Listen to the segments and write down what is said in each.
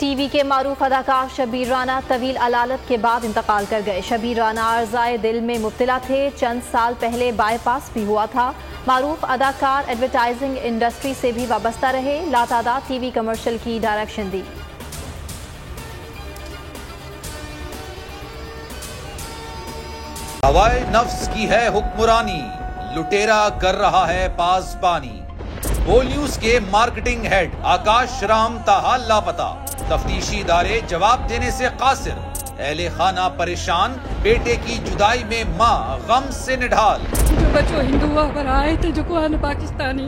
T V کے معروف اداکار شبیر رانا طویل علالت کے بعد انتقال کر گئے۔ شبیر رانا عرضۂ دل میں مبتلا تھے، چند سال پہلے بائی پاس بھی ہوا تھا۔ معروف اداکار ایڈورٹائزنگ انڈسٹری سے بھی وابستہ رہے، لاتعداد ٹی وی کمرشل کی ڈائریکشن دی۔ ہوائے نفس کی ہے حکمرانی، لٹیرا کر رہا ہے پاسبانی۔ بول نیوز کے مارکیٹنگ ہیڈ آکاش رام تاحال لاپتہ، تفتیشی ادارے جواب دینے سے قاصر۔ اہل خانہ پریشان، بیٹے کی جدائی میں ماں غم سے نڈھال۔ جو بچو ہندو ہوا پر آئے تھے جو کوان پاکستانی،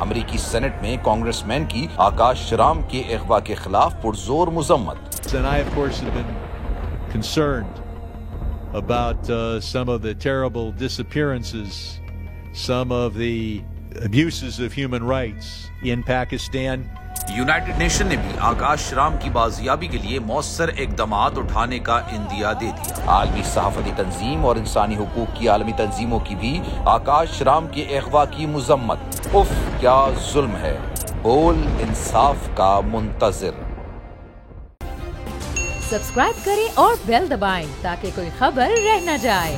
امریکی سینٹ میں کانگریس مین کی آکاش رام کے اغوا کے خلاف پرزور مذمت۔ And I, of course, have been concerned about some of the terrible disappearances, some of the abuses of human rights in Pakistan. United nation نے بھی آکاش رام کی بازیابی کے لیے مؤثر اقدامات اٹھانے کا عندیہ دے دیا۔ عالمی صحافتی تنظیم اور انسانی حقوق کی عالمی تنظیموں کی بھی آکاش رام کے اغوا کی مذمت۔ اف کیا ظلم ہے، بول انصاف کا منتظر۔ سبسکرائب کریں اور بیل دبائیں تاکہ کوئی خبر رہ نہ جائے۔